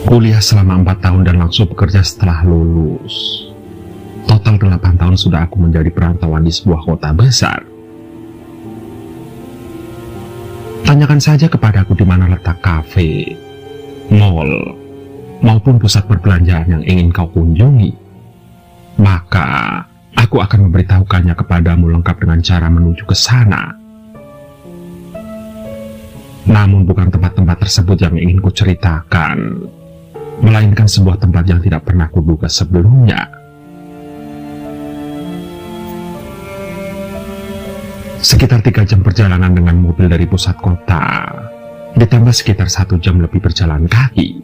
Kuliah selama 4 tahun dan langsung bekerja setelah lulus. Total 8 tahun sudah aku menjadi perantauan di sebuah kota besar. Tanyakan saja kepadaku di mana letak kafe, mall, maupun pusat perbelanjaan yang ingin kau kunjungi. Maka, aku akan memberitahukannya kepadamu lengkap dengan cara menuju ke sana. Namun bukan tempat-tempat tersebut yang ingin kuceritakan, melainkan sebuah tempat yang tidak pernah kuduga sebelumnya. Sekitar 3 jam perjalanan dengan mobil dari pusat kota, ditambah sekitar 1 jam lebih berjalan kaki.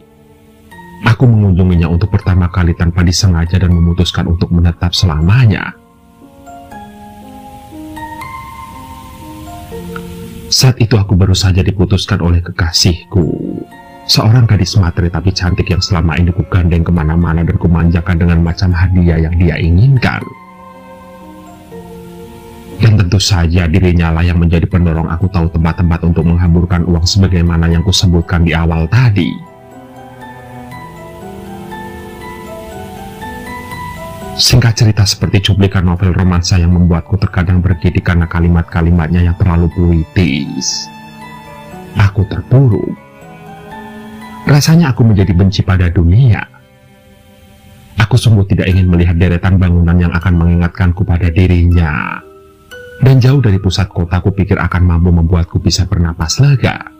Aku mengunjunginya untuk pertama kali tanpa disengaja dan memutuskan untuk menetap selamanya. Saat itu aku baru saja diputuskan oleh kekasihku, seorang gadis materi tapi cantik yang selama ini kugandeng kemana-mana dan kumanjakan dengan macam hadiah yang dia inginkan. Dan tentu saja dirinya lah yang menjadi pendorong aku tahu tempat-tempat untuk menghamburkan uang sebagaimana yang kusebutkan di awal tadi. Singkat cerita, seperti cuplikan novel romansa yang membuatku terkadang bergidik karena kalimat-kalimatnya yang terlalu puitis. Aku terpuruk. Rasanya aku menjadi benci pada dunia. Aku sungguh tidak ingin melihat deretan bangunan yang akan mengingatkanku pada dirinya. Dan jauh dari pusat kota, aku pikir akan mampu membuatku bisa bernapas lega.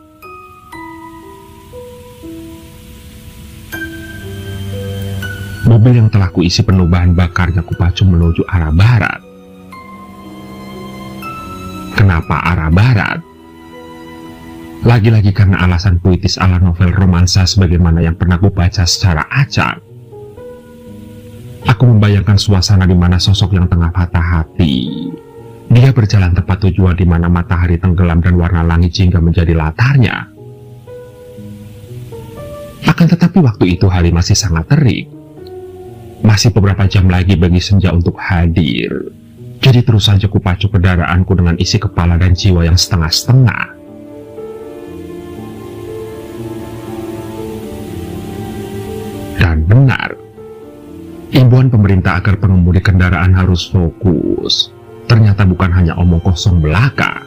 Mobil yang telah kuisi penuh bahan bakarnya kupacu menuju arah barat. Kenapa arah barat? Lagi-lagi karena alasan puitis ala novel romansa sebagaimana yang pernah kubaca secara acak. Aku membayangkan suasana di mana sosok yang tengah patah hati. Dia berjalan tepat tujuan di mana matahari tenggelam dan warna langit jingga menjadi latarnya. Akan tetapi waktu itu hari masih sangat terik. Masih beberapa jam lagi bagi senja untuk hadir. Jadi terus saja kupacu kendaraanku dengan isi kepala dan jiwa yang setengah-setengah. Dan benar, imbauan pemerintah agar pengemudi kendaraan harus fokus ternyata bukan hanya omong kosong belaka.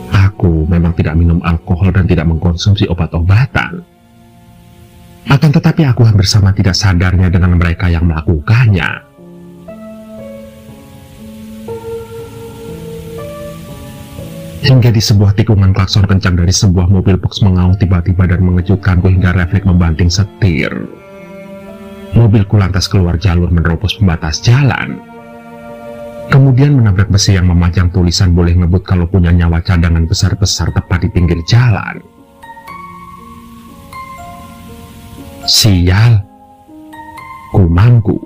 Aku memang tidak minum alkohol dan tidak mengkonsumsi obat-obatan. Akan tetapi aku hampir sama tidak sadarnya dengan mereka yang melakukannya. Hingga di sebuah tikungan klakson kencang dari sebuah mobil box mengaung tiba-tiba dan mengejutkanku hingga refleks membanting setir. Mobilku lantas keluar jalur menerobos pembatas jalan. Kemudian menabrak besi yang memajang tulisan boleh ngebut kalau punya nyawa cadangan besar-besar tepat di pinggir jalan. Sial, gumamku.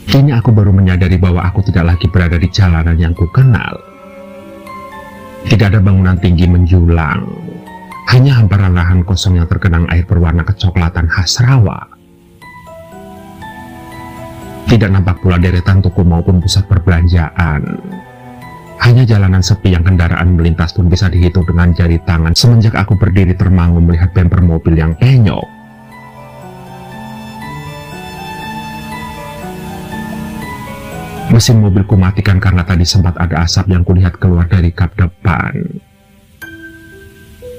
Kini aku baru menyadari bahwa aku tidak lagi berada di jalanan yang kukenal. Tidak ada bangunan tinggi menjulang, hanya hamparan lahan kosong yang tergenang air berwarna kecoklatan khas rawa. Tidak nampak pula deretan toko maupun pusat perbelanjaan. Hanya jalanan sepi yang kendaraan melintas pun bisa dihitung dengan jari tangan semenjak aku berdiri termangu melihat bemper mobil yang penyok. Mesin mobilku matikan karena tadi sempat ada asap yang kulihat keluar dari kap depan.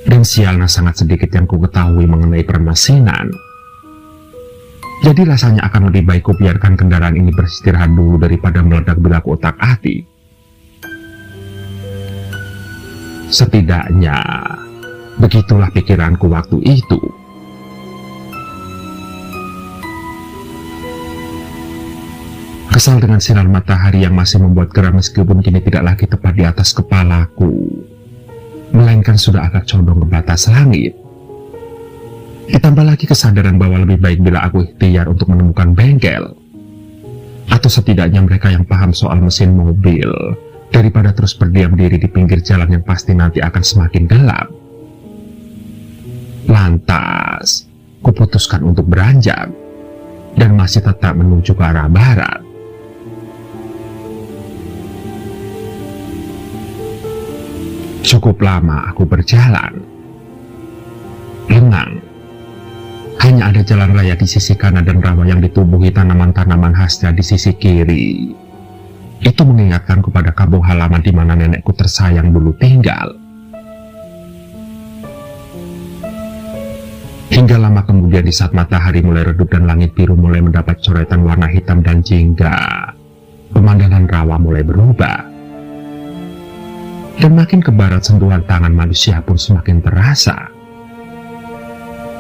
Dan sialnya sangat sedikit yang ku ketahui mengenai permesinan. Jadi rasanya akan lebih baik kubiarkan kendaraan ini beristirahat dulu daripada meledak bila ku otak-atik. Setidaknya, begitulah pikiranku waktu itu. Kesal dengan sinar matahari yang masih membuat geram meskipun kini tidak lagi tepat di atas kepalaku, melainkan sudah agak condong ke batas langit. Ditambah lagi kesadaran bahwa lebih baik bila aku ikhtiar untuk menemukan bengkel, atau setidaknya mereka yang paham soal mesin mobil, daripada terus berdiam diri di pinggir jalan yang pasti nanti akan semakin gelap. Lantas, kuputuskan untuk beranjak, dan masih tetap menuju ke arah barat. Cukup lama aku berjalan. hanya ada jalan raya di sisi kanan dan rawa yang ditumbuhi tanaman-tanaman khasnya di sisi kiri. Itu mengingatkanku pada kampung halaman di mana nenekku tersayang dulu tinggal. Hingga lama kemudian di saat matahari mulai redup dan langit biru mulai mendapat coretan warna hitam dan jingga, pemandangan rawa mulai berubah. Dan makin ke barat sentuhan tangan manusia pun semakin terasa.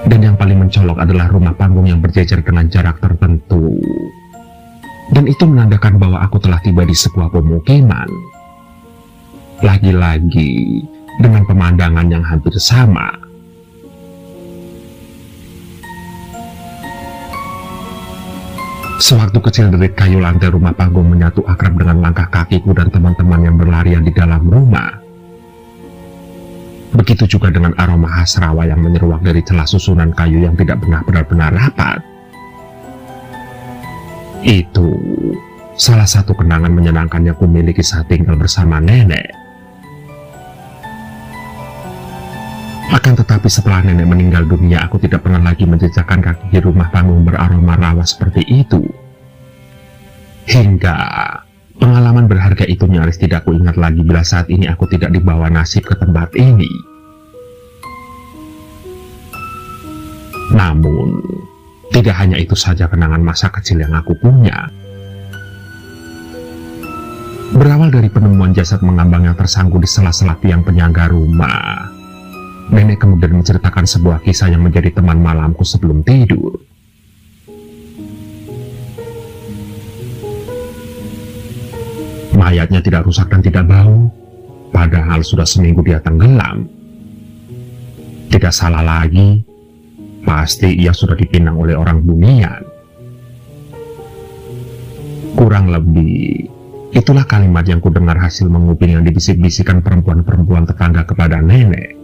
Dan yang paling mencolok adalah rumah panggung yang berjejer dengan jarak tertentu. Dan itu menandakan bahwa aku telah tiba di sebuah pemukiman. Lagi-lagi dengan pemandangan yang hampir sama. Sewaktu kecil derit kayu lantai rumah panggung menyatu akrab dengan langkah kakiku dan teman-teman yang berlarian di dalam rumah. Begitu juga dengan aroma khas rawa yang menyeruak dari celah susunan kayu yang tidak pernah benar-benar rapat. Itu salah satu kenangan menyenangkan yang kumiliki saat tinggal bersama nenek. Akan tetapi setelah nenek meninggal dunia, aku tidak pernah lagi menjejakkan kaki di rumah panggung beraroma rawa seperti itu. Hingga pengalaman berharga itu nyaris tidak kuingat lagi bila saat ini aku tidak dibawa nasib ke tempat ini. Namun, tidak hanya itu saja kenangan masa kecil yang aku punya. Berawal dari penemuan jasad mengambang yang tersangkut di sela-sela tiang penyangga rumah, nenek kemudian menceritakan sebuah kisah yang menjadi teman malamku sebelum tidur. Mayatnya tidak rusak dan tidak bau, padahal sudah seminggu dia tenggelam. Tidak salah lagi, pasti ia sudah dipinang oleh orang bunian. Kurang lebih, itulah kalimat yang kudengar hasil menguping yang dibisik-bisikan perempuan-perempuan tetangga kepada nenek.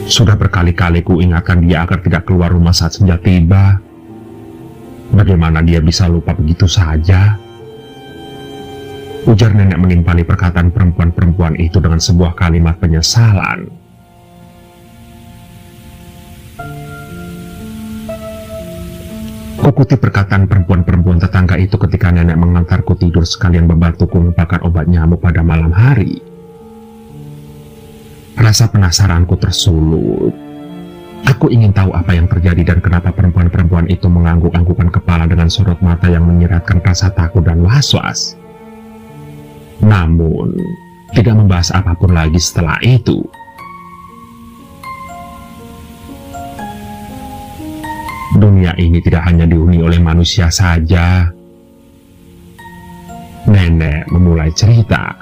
Sudah berkali-kali ku ingatkan dia agar tidak keluar rumah saat senja tiba. Bagaimana dia bisa lupa begitu saja? Ujar nenek menimpali perkataan perempuan-perempuan itu dengan sebuah kalimat penyesalan. Kukutip perkataan perempuan-perempuan tetangga itu ketika nenek mengantarku tidur sekalian membantuku membakar obat nyamuk pada malam hari. Rasa penasaranku tersulut. Aku ingin tahu apa yang terjadi dan kenapa perempuan-perempuan itu mengangguk-anggukan kepala dengan sorot mata yang menyiratkan rasa takut dan was-was. Namun, tidak membahas apapun lagi setelah itu. Dunia ini tidak hanya dihuni oleh manusia saja. Nenek memulai cerita.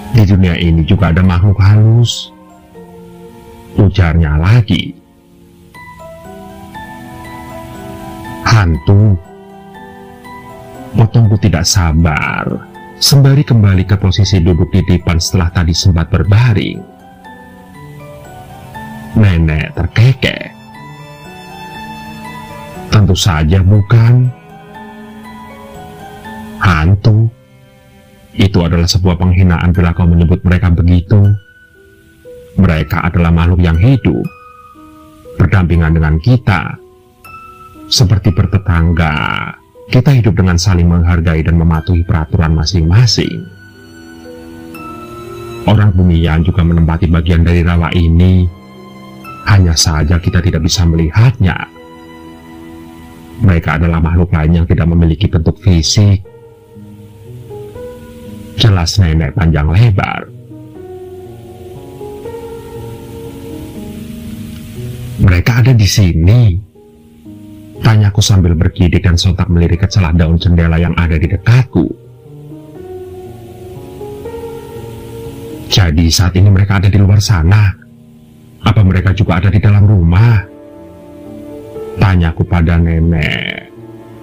Di dunia ini juga ada makhluk halus. Ujarnya lagi. Hantu. Potongku tidak sabar, sembari kembali ke posisi duduk di depan setelah tadi sempat berbaring. Nenek terkekeh. Tentu saja bukan. Hantu. Itu adalah sebuah penghinaan bila kau menyebut mereka begitu. Mereka adalah makhluk yang hidup, berdampingan dengan kita. Seperti bertetangga, kita hidup dengan saling menghargai dan mematuhi peraturan masing-masing. Orang bunian juga menempati bagian dari rawa ini. Hanya saja kita tidak bisa melihatnya. Mereka adalah makhluk lain yang tidak memiliki bentuk fisik. Jelas nenek panjang lebar. Mereka ada di sini. Tanyaku sambil bergidik dan sontak melirik ke celah daun jendela yang ada di dekatku. Jadi saat ini mereka ada di luar sana. Apa mereka juga ada di dalam rumah? Tanyaku pada nenek.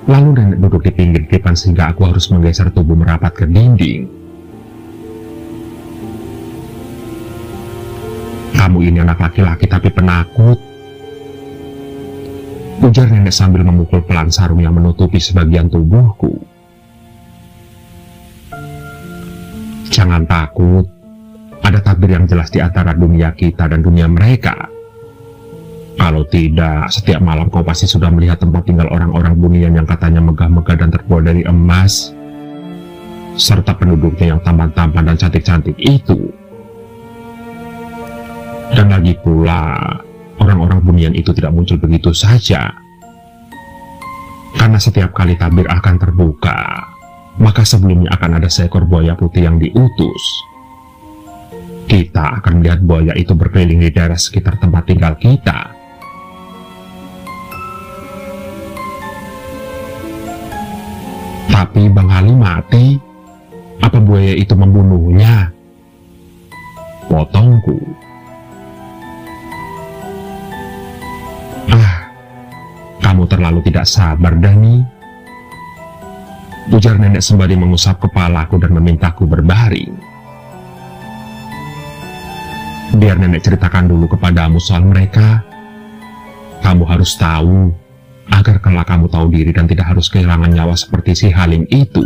Lalu nenek duduk di pinggir depan sehingga aku harus menggeser tubuh merapat ke dinding. Kamu ini anak laki-laki tapi penakut. Ujar nenek sambil memukul pelan sarung yang menutupi sebagian tubuhku. Jangan takut, ada tabir yang jelas di antara dunia kita dan dunia mereka. Kalau tidak, setiap malam kau pasti sudah melihat tempat tinggal orang-orang bunian yang katanya megah-megah dan terbuat dari emas, serta penduduknya yang tampan-tampan dan cantik-cantik itu. Dan lagi pula, orang-orang bunian itu tidak muncul begitu saja. Karena setiap kali tabir akan terbuka, maka sebelumnya akan ada seekor buaya putih yang diutus. Kita akan melihat buaya itu berkeliling di daerah sekitar tempat tinggal kita. Tapi Bang Halim mati. Apa buaya itu membunuhnya? Potongku. Kamu terlalu tidak sabar, Dani, ujar nenek sembari mengusap kepalaku dan memintaku berbaring. Biar nenek ceritakan dulu kepadamu soal mereka. Kamu harus tahu, agar kelak kamu tahu diri dan tidak harus kehilangan nyawa seperti si Halim itu.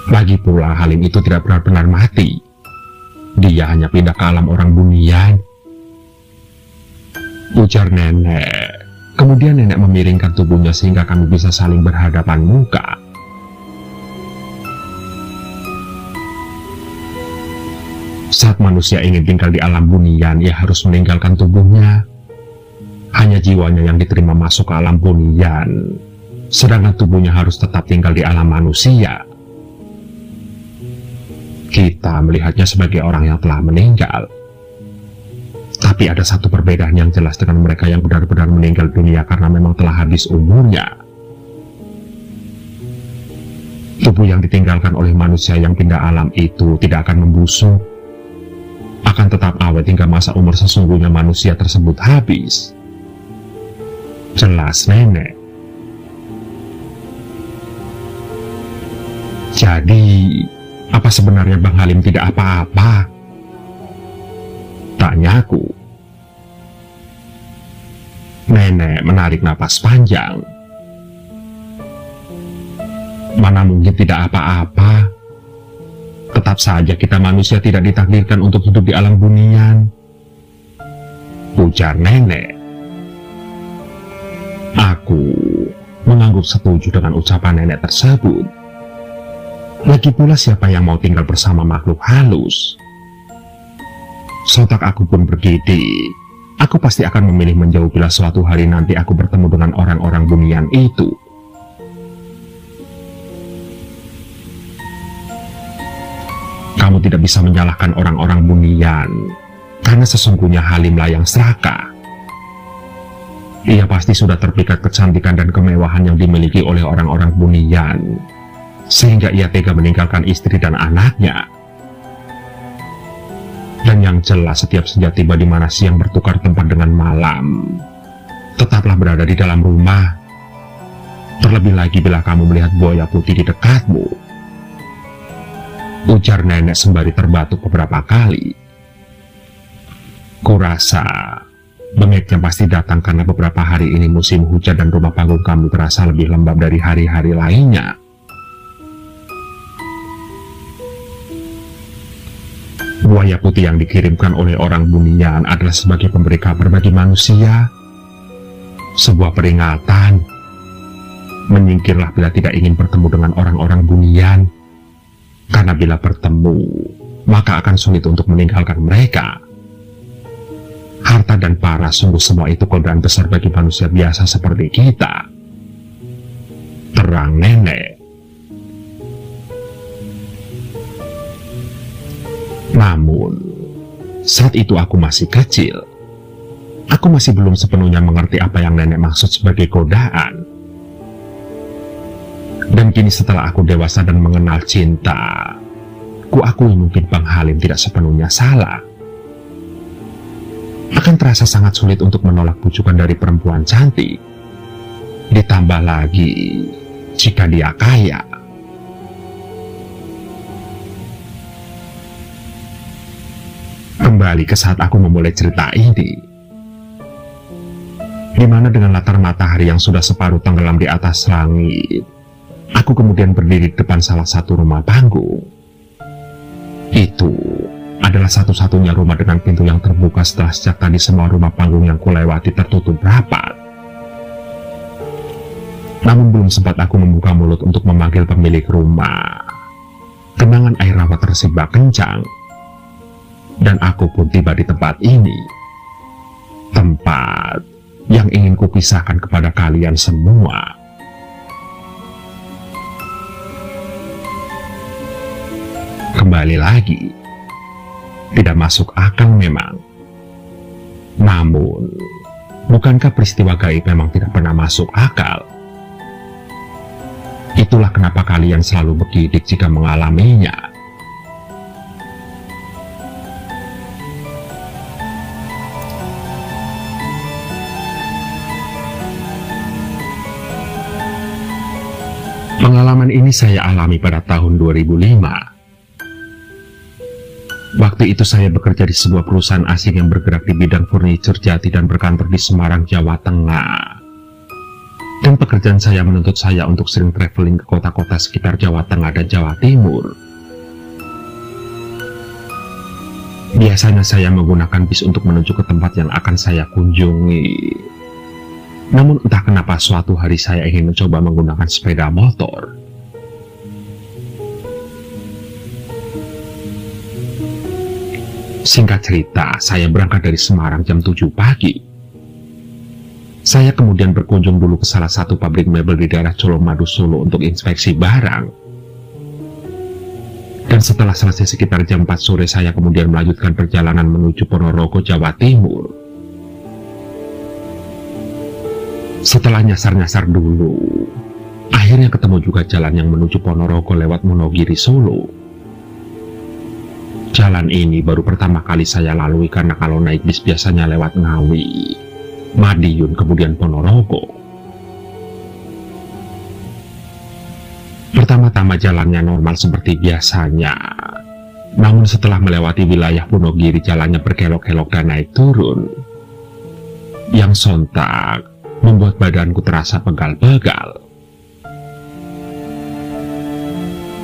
Lagi pula Halim itu tidak benar-benar mati. Dia hanya pindah ke alam orang bunian, ujar nenek. Kemudian nenek memiringkan tubuhnya sehingga kami bisa saling berhadapan muka. Saat manusia ingin tinggal di alam bunian, ia harus meninggalkan tubuhnya. Hanya jiwanya yang diterima masuk ke alam bunian, sedangkan tubuhnya harus tetap tinggal di alam manusia. Kita melihatnya sebagai orang yang telah meninggal. Tapi ada satu perbedaan yang jelas dengan mereka yang benar-benar meninggal dunia karena memang telah habis umurnya. Tubuh yang ditinggalkan oleh manusia yang pindah alam itu tidak akan membusuk, akan tetap awet hingga masa umur sesungguhnya manusia tersebut habis. Jelas nenek. Jadi, apa sebenarnya Bang Halim tidak apa-apa? Tanyaku. Nenek menarik napas panjang. Mana mungkin tidak apa-apa. Tetap saja kita manusia tidak ditakdirkan untuk hidup di alam bunian, ujar nenek. Aku mengangguk setuju dengan ucapan nenek tersebut. Lagi pula siapa yang mau tinggal bersama makhluk halus? Sontak aku pun bergidik. Aku pasti akan memilih menjauh bila suatu hari nanti aku bertemu dengan orang-orang bunian itu. Kamu tidak bisa menyalahkan orang-orang bunian, karena sesungguhnya Halimlah yang serakah. Ia pasti sudah terpikat kecantikan dan kemewahan yang dimiliki oleh orang-orang bunian, sehingga ia tega meninggalkan istri dan anaknya. Dan yang jelas setiap senja tiba di mana siang bertukar tempat dengan malam, tetaplah berada di dalam rumah. Terlebih lagi bila kamu melihat buaya putih di dekatmu, ujar nenek sembari terbatuk beberapa kali. Kurasa bengeknya pasti datang karena beberapa hari ini musim hujan dan rumah panggung kami terasa lebih lembab dari hari-hari lainnya. Buaya putih yang dikirimkan oleh orang bunian adalah sebagai pemberi kabar bagi manusia. Sebuah peringatan. Menyingkirlah bila tidak ingin bertemu dengan orang-orang bunian. Karena bila bertemu, maka akan sulit untuk meninggalkan mereka. Harta dan paras sungguh semua itu godaan besar bagi manusia biasa seperti kita. Terang nenek. Namun, saat itu aku masih kecil. Aku masih belum sepenuhnya mengerti apa yang nenek maksud sebagai godaan. Dan kini setelah aku dewasa dan mengenal cinta, kuakui mungkin Bang Halim tidak sepenuhnya salah. Akan terasa sangat sulit untuk menolak bujukan dari perempuan cantik. Ditambah lagi, jika dia kaya. Kembali ke saat aku memulai cerita ini, dimana dengan latar matahari yang sudah separuh tenggelam di atas langit, aku Aku kemudian berdiri di depan salah satu rumah panggung. Itu adalah satu-satunya rumah dengan pintu yang terbuka setelah sejak tadi semua rumah panggung yang kulewati tertutup rapat. Namun belum sempat aku membuka mulut untuk memanggil pemilik rumah, genangan air rawa tersibak kencang, dan aku pun tiba di tempat ini. Tempat yang ingin kupisahkan kepada kalian semua. Kembali lagi, tidak masuk akal memang. Namun, bukankah peristiwa gaib memang tidak pernah masuk akal? Itulah kenapa kalian selalu bergidik jika mengalaminya. Pengalaman ini saya alami pada tahun 2005. Waktu itu saya bekerja di sebuah perusahaan asing yang bergerak di bidang furniture jati dan berkantor di Semarang, Jawa Tengah. Dan pekerjaan saya menuntut saya untuk sering traveling ke kota-kota sekitar Jawa Tengah dan Jawa Timur. Biasanya saya menggunakan bis untuk menuju ke tempat yang akan saya kunjungi. Namun entah kenapa suatu hari saya ingin mencoba menggunakan sepeda motor. Singkat cerita, saya berangkat dari Semarang jam 7 pagi. Saya kemudian berkunjung dulu ke salah satu pabrik mebel di daerah Colomadu, Solo untuk inspeksi barang. Dan setelah selesai sekitar jam 4 sore, saya kemudian melanjutkan perjalanan menuju Ponorogo, Jawa Timur. Setelah nyasar-nyasar dulu, akhirnya ketemu juga jalan yang menuju Ponorogo lewat Monogiri, Solo. Jalan ini baru pertama kali saya lalui karena kalau naik bis biasanya lewat Ngawi, Madiun, kemudian Ponorogo. Pertama-tama jalannya normal seperti biasanya. Namun setelah melewati wilayah Ponogiri, jalannya berkelok-kelok dan naik turun. Yang sontak membuat badanku terasa pegal-pegal.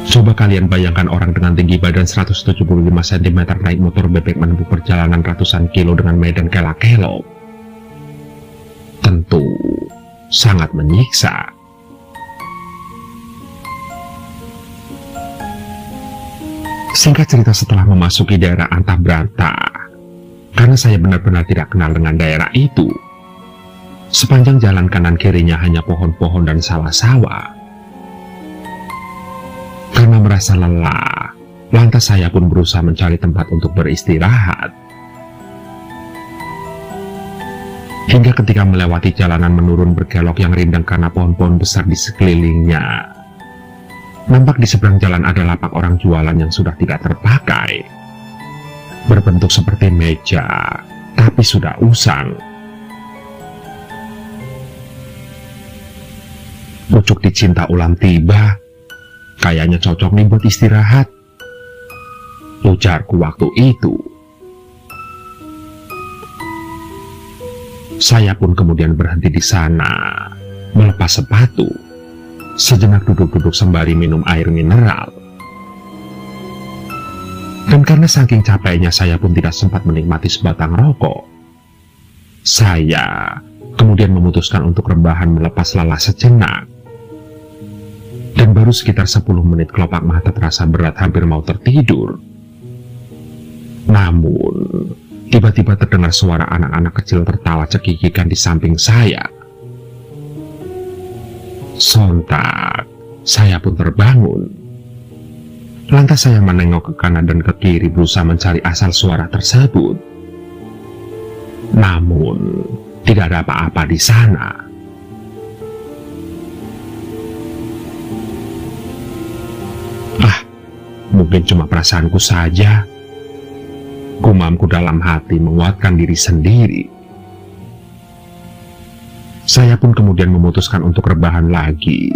Coba kalian bayangkan orang dengan tinggi badan 175 cm naik motor bebek menempuh perjalanan ratusan kilo dengan medan kelak-kelok. Tentu sangat menyiksa. Singkat cerita, setelah memasuki daerah Antah Branta, karena saya benar-benar tidak kenal dengan daerah itu, sepanjang jalan kanan kirinya hanya pohon-pohon dan sawah-sawah. Karena merasa lelah, lantas saya pun berusaha mencari tempat untuk beristirahat. Hingga ketika melewati jalanan menurun berkelok yang rindang karena pohon-pohon besar di sekelilingnya, nampak di seberang jalan ada lapak orang jualan yang sudah tidak terpakai, berbentuk seperti meja, tapi sudah usang. Pucuk dicinta ulam tiba, kayaknya cocok nih buat istirahat, ujarku waktu itu. Saya pun kemudian berhenti di sana, melepas sepatu, sejenak duduk-duduk sembari minum air mineral. Dan karena saking capeknya saya pun tidak sempat menikmati sebatang rokok. Saya kemudian memutuskan untuk rebahan melepas lelah sejenak. Dan baru sekitar 10 menit kelopak mata terasa berat, hampir mau tertidur. Namun, tiba-tiba terdengar suara anak-anak kecil tertawa cekikikan di samping saya. Sontak, saya pun terbangun. Lantas saya menengok ke kanan dan ke kiri berusaha mencari asal suara tersebut. Namun, tidak ada apa-apa di sana. Mungkin cuma perasaanku saja, gumamku dalam hati menguatkan diri sendiri. Saya pun kemudian memutuskan untuk rebahan lagi,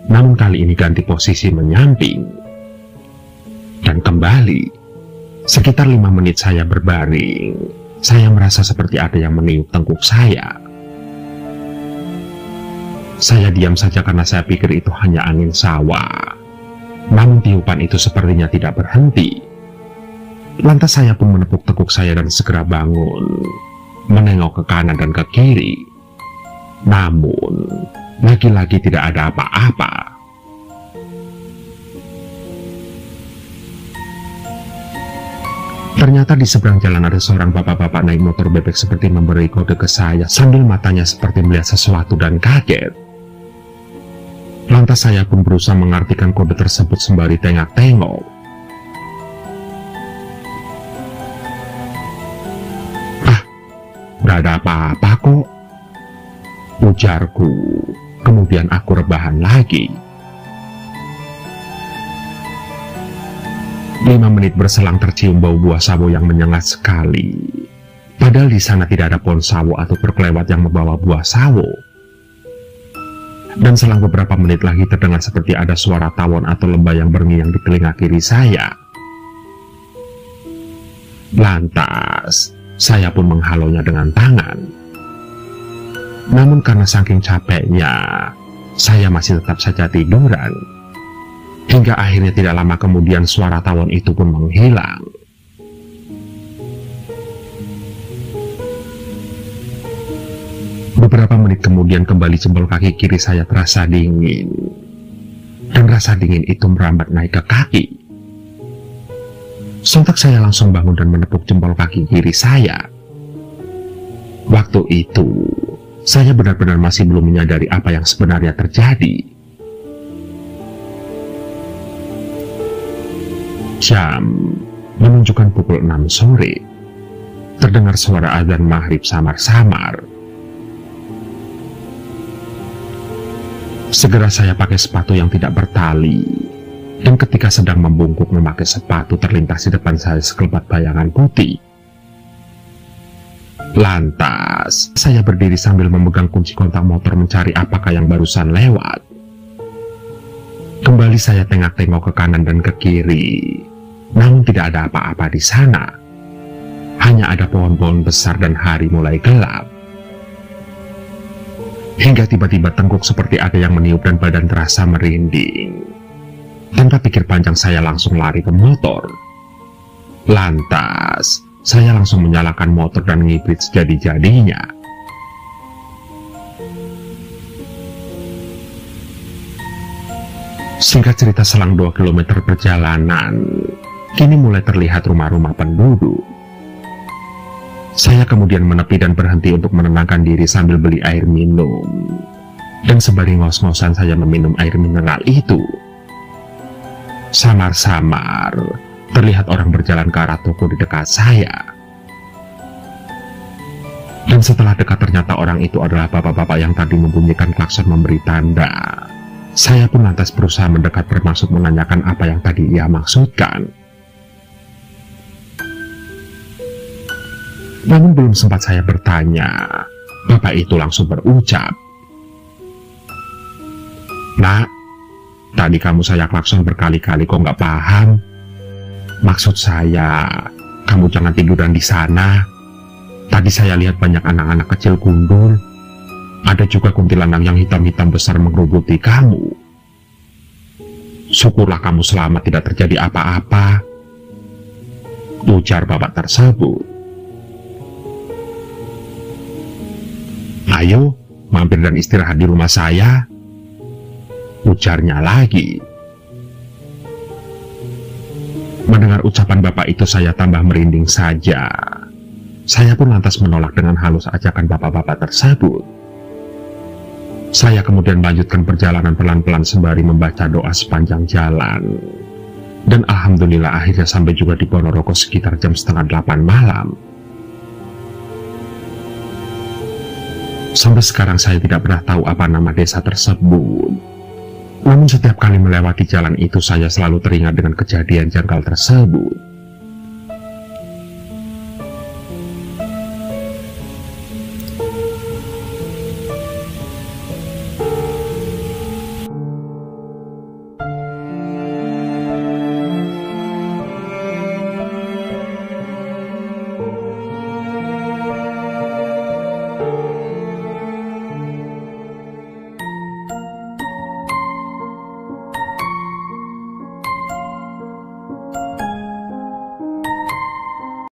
namun kali ini ganti posisi menyamping. Dan kembali, sekitar 5 menit saya berbaring, saya merasa seperti ada yang meniup tengkuk saya. Saya diam saja karena saya pikir itu hanya angin sawah. Namun tiupan itu sepertinya tidak berhenti. Lantas saya pun menepuk tekuk saya dan segera bangun, menengok ke kanan dan ke kiri. Namun, lagi-lagi tidak ada apa-apa. Ternyata di seberang jalan ada seorang bapak-bapak naik motor bebek seperti memberi kode ke saya sambil matanya seperti melihat sesuatu dan kaget. Lantas saya pun berusaha mengartikan kode tersebut sembari tengok-tengok. Ah, gak ada apa-apa kok, ujarku. Kemudian aku rebahan lagi. 5 menit berselang tercium bau buah sawo yang menyengat sekali. Padahal di sana tidak ada pohon sawo atau perkelewat yang membawa buah sawo. Dan selang beberapa menit lagi terdengar seperti ada suara tawon atau lebah yang berngiang di telinga kiri saya. Lantas, saya pun menghalonya dengan tangan. Namun karena saking capeknya, saya masih tetap saja tiduran. Hingga akhirnya tidak lama kemudian suara tawon itu pun menghilang. Beberapa menit kemudian kembali jempol kaki kiri saya terasa dingin. Dan rasa dingin itu merambat naik ke kaki. Sontak saya langsung bangun dan menepuk jempol kaki kiri saya. Waktu itu, saya benar-benar masih belum menyadari apa yang sebenarnya terjadi. Jam menunjukkan pukul 6 sore. Terdengar suara azan maghrib samar-samar. Segera saya pakai sepatu yang tidak bertali. Dan ketika sedang membungkuk memakai sepatu, terlintas di depan saya sekelebat bayangan putih. Lantas, saya berdiri sambil memegang kunci kontak motor mencari apakah yang barusan lewat. Kembali saya tengok-tengok ke kanan dan ke kiri. Namun tidak ada apa-apa di sana. Hanya ada pohon-pohon besar dan hari mulai gelap. Hingga tiba-tiba tengkuk seperti ada yang meniup dan badan terasa merinding. Tanpa pikir panjang saya langsung lari ke motor. Lantas, saya langsung menyalakan motor dan ngibrit sejadi-jadinya. Singkat cerita, selang 2 km perjalanan, kini mulai terlihat rumah-rumah penduduk. Saya kemudian menepi dan berhenti untuk menenangkan diri sambil beli air minum. Dan sembari ngos-ngosan saya meminum air mineral itu. Samar-samar, terlihat orang berjalan ke arah toko di dekat saya. Dan setelah dekat ternyata orang itu adalah bapak-bapak yang tadi membunyikan klakson memberi tanda. Saya pun lantas berusaha mendekat bermaksud menanyakan apa yang tadi ia maksudkan. Namun belum sempat saya bertanya, bapak itu langsung berucap, "Nak, tadi kamu saya klakson berkali-kali kok nggak paham? Maksud saya, kamu jangan tiduran di sana. Tadi saya lihat banyak anak-anak kecil gundul. Ada juga kuntilanak yang hitam-hitam besar mengerubuti kamu. Syukurlah kamu selamat, tidak terjadi apa-apa," ujar bapak tersebut. "Ayo, mampir dan istirahat di rumah saya," ujarnya lagi. Mendengar ucapan bapak itu saya tambah merinding saja. Saya pun lantas menolak dengan halus ajakan bapak-bapak tersebut. Saya kemudian melanjutkan perjalanan pelan-pelan sembari membaca doa sepanjang jalan. Dan alhamdulillah akhirnya sampai juga di Ponorogo sekitar jam 7:30 malam. Sampai sekarang saya tidak pernah tahu apa nama desa tersebut. Namun setiap kali melewati jalan itu saya selalu teringat dengan kejadian janggal tersebut.